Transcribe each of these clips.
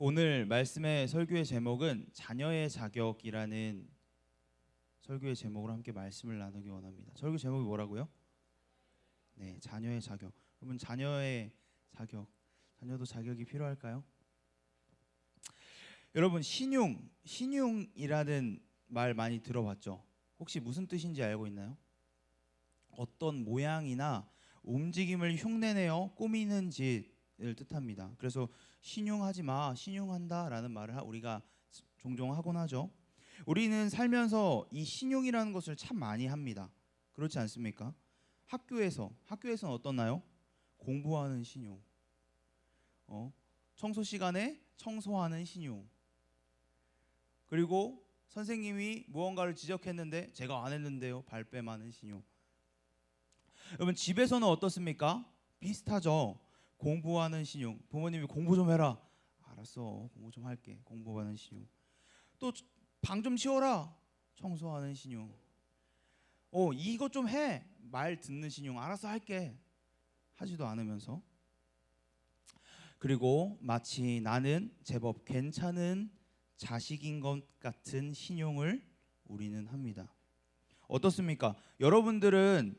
오늘 말씀의 설교의 제목은 자녀의 자격이라는 설교의 제목으로 함께 말씀을 나누기 원합니다. 설교 제목이 뭐라고요? 네, 자녀의 자격. 여러분, 자녀의 자격, 자녀도 자격이 필요할까요? 여러분, 신용이라는 말 많이 들어봤죠? 혹시 무슨 뜻인지 알고 있나요? 어떤 모양이나 움직임을 흉내내어 꾸미는 짓을 뜻합니다. 그래서 신용하지 마, 신용한다라는 말을 우리가 종종 하곤 하죠. 우리는 살면서 이 신용이라는 것을 참 많이 합니다. 그렇지 않습니까? 학교에서는 어떻나요? 공부하는 신용, 청소 시간에 청소하는 신용, 그리고 선생님이 무언가를 지적했는데 제가 안 했는데요, 발뺌하는 신용. 여러분, 집에서는 어떻습니까? 비슷하죠. 공부하는 신용. 부모님이 공부 좀 해라. 알았어, 공부 좀 할게. 공부하는 신용. 또 방 좀 치워라. 청소하는 신용. 이것 좀 해. 말 듣는 신용. 알았어, 할게. 하지도 않으면서. 그리고 마치 나는 제법 괜찮은 자식인 것 같은 신용을 우리는 합니다. 어떻습니까? 여러분들은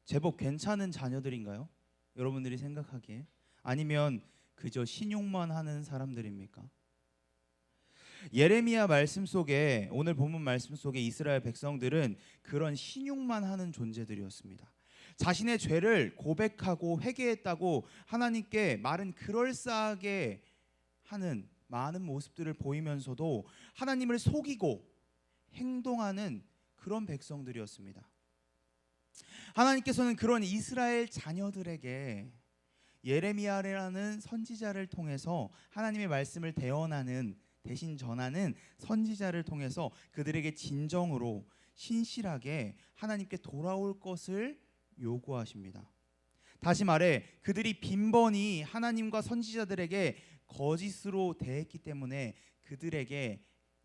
제법 괜찮은 자녀들인가요? 여러분들이 생각하기에? 아니면 그저 신용만 하는 사람들입니까? 예레미야 말씀 속에, 오늘 본문 말씀 속에 이스라엘 백성들은 그런 신용만 하는 존재들이었습니다. 자신의 죄를 고백하고 회개했다고 하나님께 말은 그럴싸하게 하는 많은 모습들을 보이면서도 하나님을 속이고 행동하는 그런 백성들이었습니다. 하나님께서는 그런 이스라엘 자녀들에게 예레미야라는 선지자를 통해서 하나님의 말씀을 대신 전하는 선지자를 통해서 그들에게 진정으로 신실하게 하나님께 돌아올 것을 요구하십니다. 다시 말해, 그들이 빈번히 하나님과 선지자들에게 거짓으로 대했기 때문에 그들에게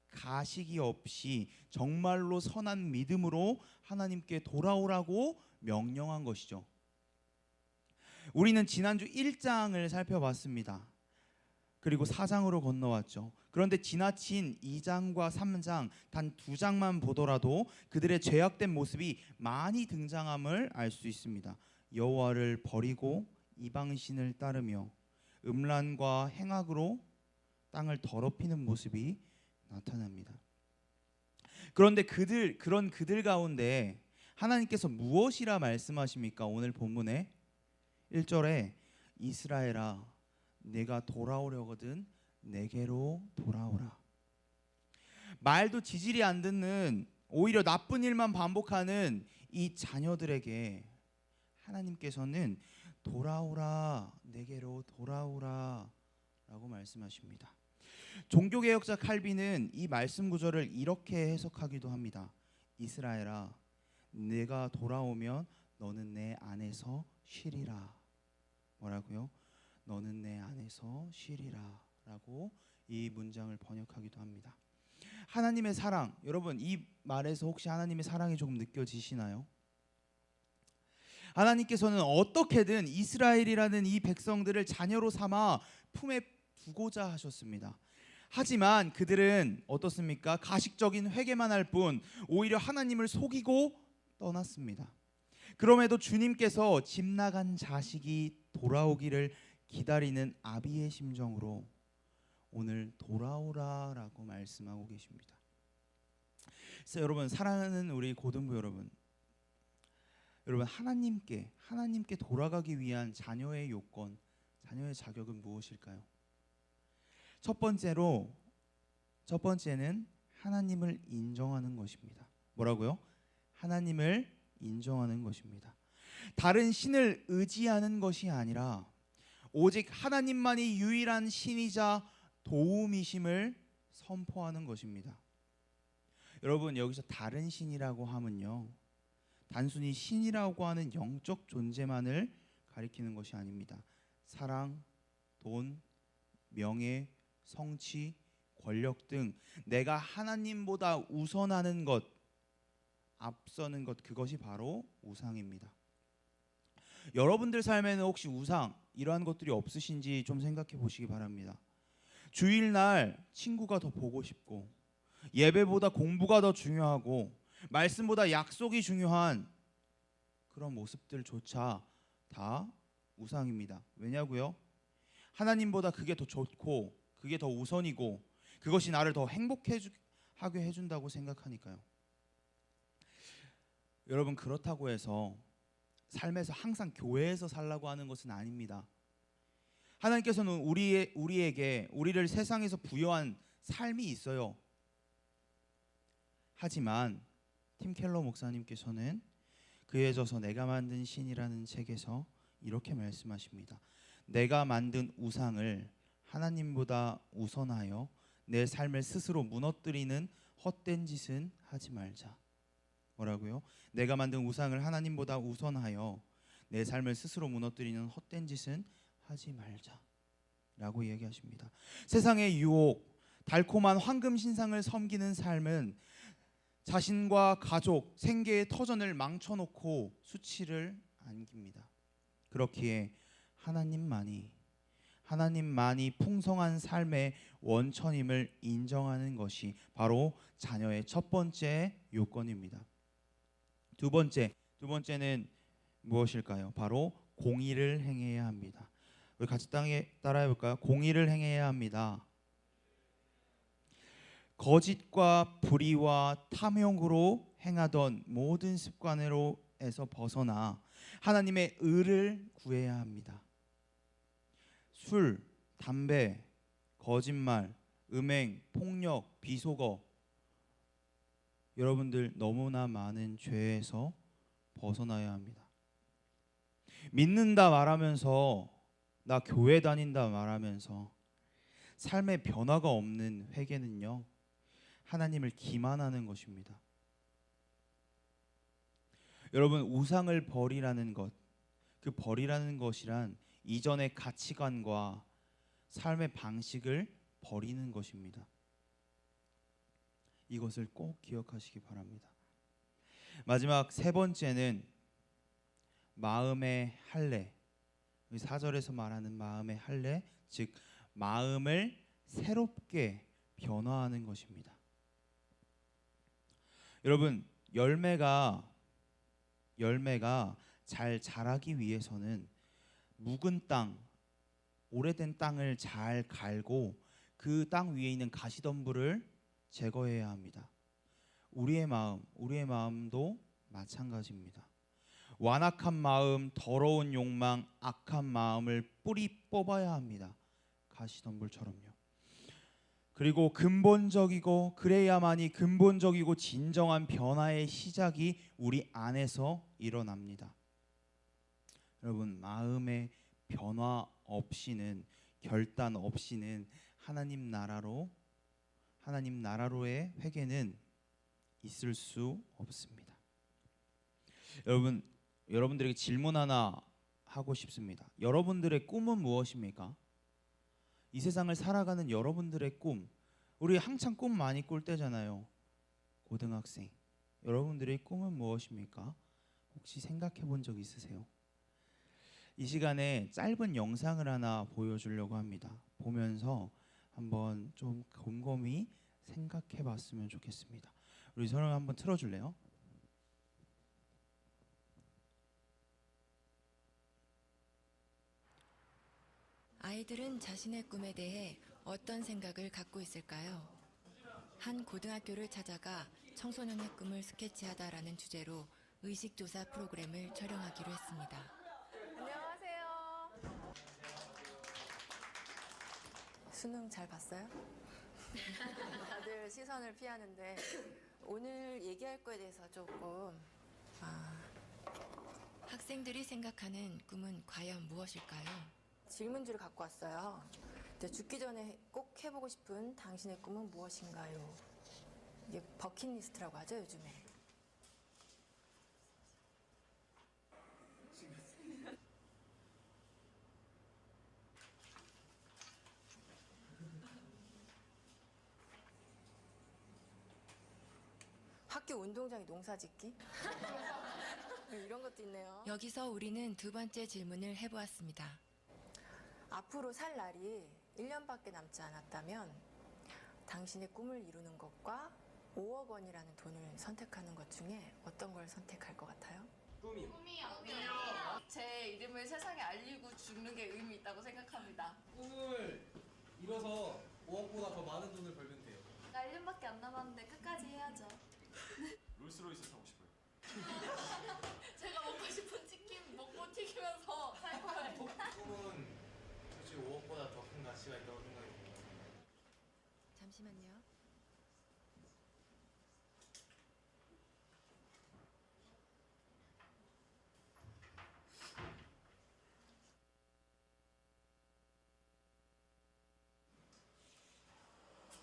가식이 없이 정말로 선한 믿음으로 하나님께 돌아오라고 명령한 것이죠. 우리는 지난주 1장을 살펴봤습니다. 그리고 4장으로 건너왔죠. 그런데 지나친 2장과 3장 단 2장만 보더라도 그들의 죄악된 모습이 많이 등장함을 알 수 있습니다. 여호와를 버리고 이방신을 따르며 음란과 행악으로 땅을 더럽히는 모습이 나타납니다. 그런데 그런 그들 가운데 하나님께서 무엇이라 말씀하십니까? 오늘 본문에 1절에 이스라엘아, 내가 돌아오려거든 내게로 돌아오라. 말도 지질이 안 듣는, 오히려 나쁜 일만 반복하는 이 자녀들에게 하나님께서는 돌아오라, 내게로 돌아오라 라고 말씀하십니다. 종교개혁자 칼빈은 이 말씀 구절을 이렇게 해석하기도 합니다. 이스라엘아, 내가 돌아오면 너는 내 안에서 쉬리라. 뭐라고요? 너는 내 안에서 쉬리라 라고 이 문장을 번역하기도 합니다. 하나님의 사랑, 여러분 이 말에서 혹시 하나님의 사랑이 조금 느껴지시나요? 하나님께서는 어떻게든 이스라엘이라는 이 백성들을 자녀로 삼아 품에 두고자 하셨습니다. 하지만 그들은 어떻습니까? 가식적인 회개만 할 뿐 오히려 하나님을 속이고 떠났습니다. 그럼에도 주님께서 집 나간 자식이 돌아오기를 기다리는 아비의 심정으로 오늘 돌아오라라고 말씀하고 계십니다. 그래서 여러분, 사랑하는 우리 고등부 여러분, 하나님께 돌아가기 위한 자녀의 요건, 자녀의 자격은 무엇일까요? 첫 번째는 하나님을 인정하는 것입니다. 뭐라고요? 하나님을 인정하는 것입니다. 다른 신을 의지하는 것이 아니라 오직 하나님만이 유일한 신이자 도움이심을 선포하는 것입니다. 여러분, 여기서 다른 신이라고 하면요, 단순히 신이라고 하는 영적 존재만을 가리키는 것이 아닙니다. 사랑, 돈, 명예, 성취, 권력 등 내가 하나님보다 우선하는 것, 앞서는 것, 그것이 바로 우상입니다. 여러분들 삶에는 혹시 우상, 이러한 것들이 없으신지 좀 생각해 보시기 바랍니다. 주일날 친구가 더 보고 싶고 예배보다 공부가 더 중요하고 말씀보다 약속이 중요한 그런 모습들조차 다 우상입니다. 왜냐고요? 하나님보다 그게 더 좋고 그게 더 우선이고 그것이 나를 더 하게 해준다고 생각하니까요. 여러분, 그렇다고 해서 삶에서 항상 교회에서 살라고 하는 것은 아닙니다. 하나님께서는 우리에게 우리를 세상에서 부여한 삶이 있어요. 하지만 팀 켈러 목사님께서는 그에 져서 내가 만든 신이라는 책에서 이렇게 말씀하십니다. 내가 만든 우상을 하나님보다 우선하여 내 삶을 스스로 무너뜨리는 헛된 짓은 하지 말자. 뭐라고요? 내가 만든 우상을 하나님보다 우선하여 내 삶을 스스로 무너뜨리는 헛된 짓은 하지 말자 라고 얘기하십니다. 세상의 유혹, 달콤한 황금 신상을 섬기는 삶은 자신과 가족, 생계의 터전을 망쳐놓고 수치를 안깁니다. 그렇기에 하나님만이 풍성한 삶의 원천임을 인정하는 것이 바로 자녀의 첫 번째 요건입니다. 두 번째는 무엇일까요? 바로 공의를 행해야 합니다. 우리 같이 따라해 볼까요? 공의를 행해야 합니다. 거짓과 불의와 탐욕으로 행하던 모든 습관으로에서 벗어나 하나님의 의를 구해야 합니다. 술, 담배, 거짓말, 음행, 폭력, 비속어, 여러분들 너무나 많은 죄에서 벗어나야 합니다. 믿는다 말하면서, 나 교회 다닌다 말하면서 삶의 변화가 없는 회개는요, 하나님을 기만하는 것입니다. 여러분, 우상을 버리라는 것, 그 버리라는 것이란 이전의 가치관과 삶의 방식을 버리는 것입니다. 이것을 꼭 기억하시기 바랍니다. 마지막 세 번째는 마음의 할례. 4절에서 말하는 마음의 할례, 즉 마음을 새롭게 변화하는 것입니다. 여러분, 열매가 잘 자라기 위해서는 묵은 땅, 오래된 땅을 잘 갈고 그 땅 위에 있는 가시덤불을 제거해야 합니다. 우리의 마음도 마찬가지입니다. 완악한 마음, 더러운 욕망, 악한 마음을 뿌리 뽑아야 합니다. 가시덤불처럼요. 그리고 그래야만이 근본적이고 진정한 변화의 시작이 우리 안에서 일어납니다. 여러분, 마음의 변화 없이는, 결단 없이는 하나님 나라로의 회개는 있을 수 없습니다. 여러분들에게 질문 하나 하고 싶습니다. 여러분들의 꿈은 무엇입니까? 이 세상을 살아가는 여러분들의 꿈, 우리 한창 꿈 많이 꿀 때잖아요. 고등학생, 여러분들의 꿈은 무엇입니까? 혹시 생각해 본 적 있으세요? 이 시간에 짧은 영상을 하나 보여주려고 합니다. 보면서 한번 좀 곰곰이 생각해 봤으면 좋겠습니다. 우리 서로 한번 틀어줄래요? 아이들은 자신의 꿈에 대해 어떤 생각을 갖고 있을까요? 한 고등학교를 찾아가 청소년의 꿈을 스케치하다라는 주제로 의식조사 프로그램을 촬영하기로 했습니다. 안녕하세요. 수능 잘 봤어요? 다들 시선을 피하는데 오늘 얘기할 거에 대해서 조금 학생들이 생각하는 꿈은 과연 무엇일까요? 질문지를 갖고 왔어요. 죽기 전에 꼭 해보고 싶은 당신의 꿈은 무엇인가요? 이게 버킷리스트라고 하죠, 요즘에. 학교 운동장에 농사 짓기? 이런 것도 있네요. 여기서 우리는 두 번째 질문을 해보았습니다. 앞으로 살 날이 1년밖에 남지 않았다면 당신의 꿈을 이루는 것과 5억 원이라는 돈을 선택하는 것 중에 어떤 걸 선택할 것 같아요? 꿈이요. 제 이름을 세상에 알리고 죽는 게 의미 있다고 생각합니다. 꿈을 이뤄서 5억보다 더 많은 돈을 벌면 돼요. 나 1년밖에 안 남았는데 끝까지 해야죠. 롤스로이스 사고 싶어요. 제가 먹고 싶은 치킨 먹고 튀기면서 살 거예요. 꿈은 솔직히 5억보다 더 큰 가치가 있다고 생각해요. 잠시만요.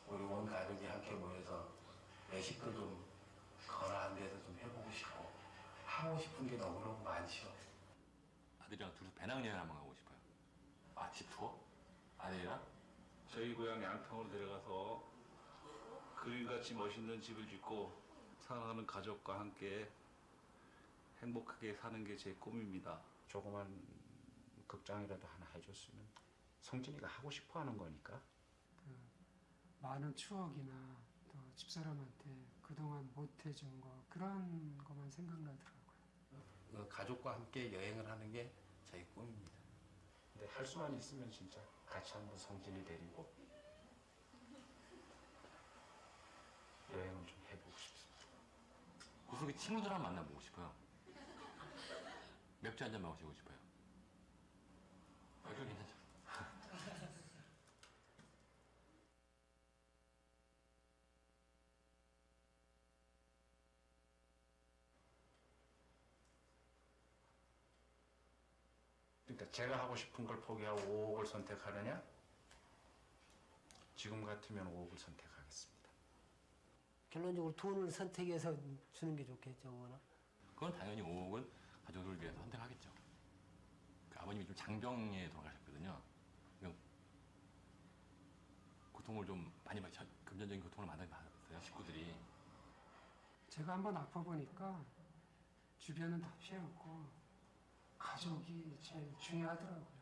우리 온 가족이 함께 모여서 외식도 좀 건강한 데서 좀 해보고 싶고 하고 싶은 게 너무너무 많죠. 아들이랑 둘이 배낭여행 한번 가고 싶어요. 맛집 투어? 아들이랑? 저희 고향 양평으로 데려가서 그림같이 멋있는 집을 짓고 사랑하는 가족과 함께 행복하게 사는 게 제 꿈입니다. 조그만 극장이라도 하나 해줬으면 성진이가 하고 싶어 하는 거니까. 많은 추억이나 또 집사람한테 그동안 못 해준 거 그런 것만 생각나더라고요. 가족과 함께 여행을 하는 게 저희 꿈입니다. 근데 할 수만 있으면 진짜 같이 한번 성진이 데리고 여행을 좀 해보고 싶습니다. 그 속에 친구들 한번 만나보고 싶어요. 맥주 한잔 마시고 싶어요. 이거 괜찮죠? 그러니까 제가 하고 싶은 걸 포기하고 5억을 선택하느냐? 지금 같으면 5억을 선택하겠습니다. 결론적으로 돈을 선택해서 주는 게 좋겠죠, 뭐나. 그건 당연히 5억은 가족을 위해서 선택하겠죠. 그 아버님이 좀 장병에 돌아가셨거든요. 이건 고통을 좀 많이 받, 금전적인 고통을 많이 받았어요, 식구들이. 제가 한번 아파 보니까 주변은 다 필요 없고 가족이 제일 중요하더라고요.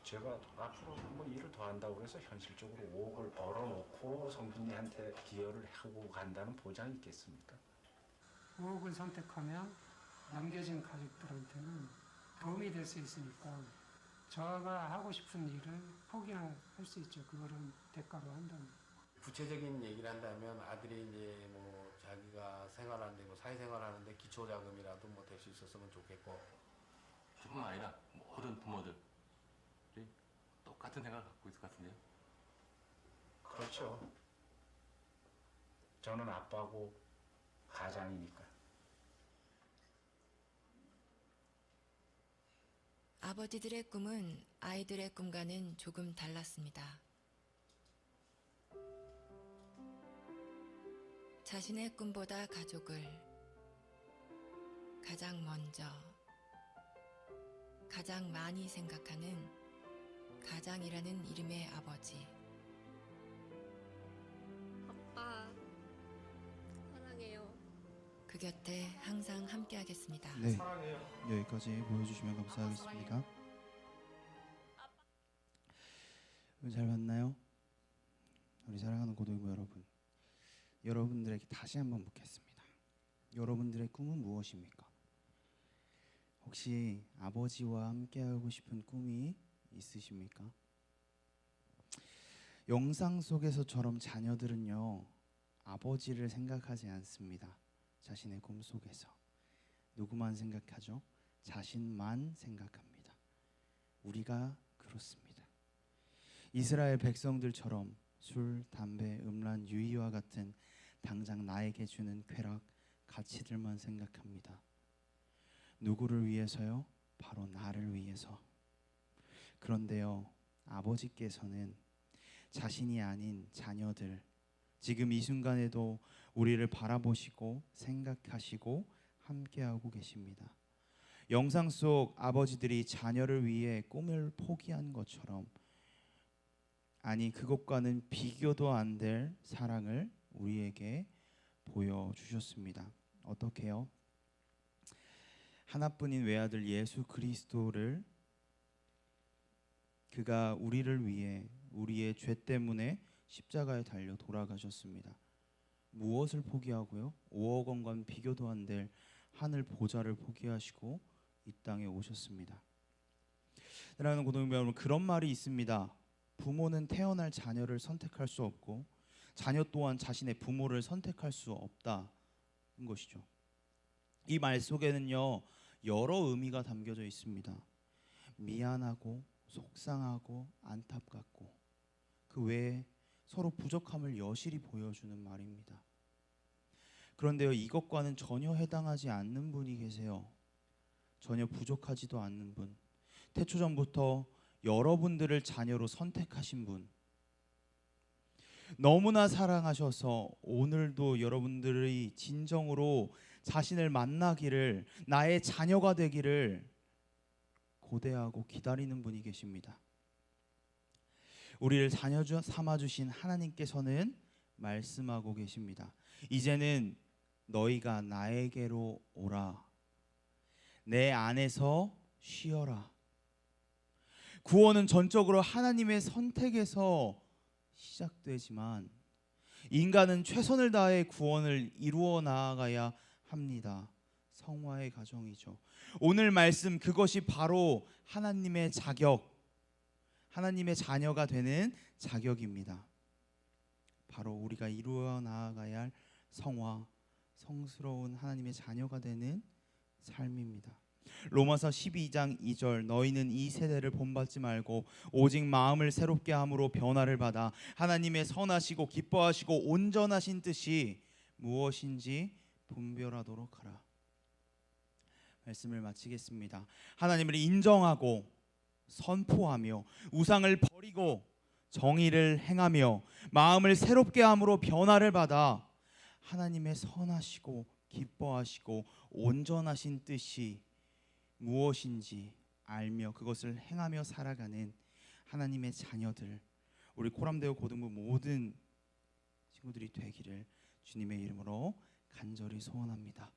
제가 앞으로 한번 일을 더 한다고 해서 현실적으로 5억을 벌어놓고 성진이한테 기여를 하고 간다는 보장이 있겠습니까? 5억을 선택하면 남겨진 가족들한테는 도움이 될 수 있으니까 저가 하고 싶은 일을 포기할 수 있죠. 그거를 대가로 한다면. 구체적인 얘기를 한다면 아들이 이제 뭐 자기가 생활하는데 뭐 사회생활하는데 기초자금이라도 뭐 될 수 있었으면 좋겠고. 저뿐만 아니라 모든 부모들이 똑같은 생각을 갖고 있을 것 같은데요. 그렇죠. 저는 아빠고 가장이니까. 아버지들의 꿈은 아이들의 꿈과는 조금 달랐습니다. 자신의 꿈보다 가족을 가장 먼저, 가장 많이 생각하는 가장이라는 이름의 아버지. 아빠 사랑해요. 그 곁에 항상 함께하겠습니다. 네, 사랑해요. 여기까지 보여주시면 감사하겠습니다. 잘 봤나요? 우리 사랑하는 고등부 여러분, 여러분들에게 다시 한번 묻겠습니다. 여러분들의 꿈은 무엇입니까? 혹시 아버지와 함께하고 싶은 꿈이 있으십니까? 영상 속에서처럼 자녀들은요, 아버지를 생각하지 않습니다. 자신의 꿈 속에서 누구만 생각하죠? 자신만 생각합니다. 우리가 그렇습니다. 이스라엘 백성들처럼 술, 담배, 음란, 유의와 같은 당장 나에게 주는 쾌락, 가치들만 생각합니다. 누구를 위해서요? 바로 나를 위해서. 그런데요, 아버지께서는 자신이 아닌 자녀들, 지금 이 순간에도 우리를 바라보시고 생각하시고 함께하고 계십니다. 영상 속 아버지들이 자녀를 위해 꿈을 포기한 것처럼, 아니 그것과는 비교도 안 될 사랑을 우리에게 보여주셨습니다. 어떻게요? 하나뿐인 외아들 예수 그리스도를 그가 우리를 위해 우리의 죄 때문에 십자가에 달려 돌아가셨습니다. 무엇을 포기하고요? 5억 원과 비교도 안 될 하늘 보좌를 포기하시고 이 땅에 오셨습니다. 사랑하는 고등부 여러분, 그런 말이 있습니다. 부모는 태어날 자녀를 선택할 수 없고 자녀 또한 자신의 부모를 선택할 수 없다는 것이죠. 이 말 속에는요, 여러 의미가 담겨져 있습니다. 미안하고 속상하고 안타깝고 그 외에 서로 부족함을 여실히 보여주는 말입니다. 그런데요, 이것과는 전혀 해당하지 않는 분이 계세요. 전혀 부족하지도 않는 분, 태초전부터 여러분들을 자녀로 선택하신 분, 너무나 사랑하셔서 오늘도 여러분들이 진정으로 자신을 만나기를, 나의 자녀가 되기를 고대하고 기다리는 분이 계십니다. 우리를 자녀 삼아주신 하나님께서는 말씀하고 계십니다. 이제는 너희가 나에게로 오라. 내 안에서 쉬어라. 구원은 전적으로 하나님의 선택에서 시작되지만 인간은 최선을 다해 구원을 이루어 나아가야 합니다. 성화의 과정이죠. 오늘 말씀, 그것이 바로 하나님의 자격, 하나님의 자녀가 되는 자격입니다. 바로 우리가 이루어 나아가야 할 성화, 성스러운 하나님의 자녀가 되는 삶입니다. 로마서 12장 2절, 너희는 이 세대를 본받지 말고 오직 마음을 새롭게 함으로 변화를 받아 하나님의 선하시고 기뻐하시고 온전하신 뜻이 무엇인지 분별하도록 하라. 말씀을 마치겠습니다. 하나님을 인정하고 선포하며 우상을 버리고 정의를 행하며 마음을 새롭게 함으로 변화를 받아 하나님의 선하시고 기뻐하시고 온전하신 뜻이 무엇인지 알며 그것을 행하며 살아가는 하나님의 자녀들, 우리 코람대우 고등부 모든 친구들이 되기를 주님의 이름으로 간절히 소원합니다.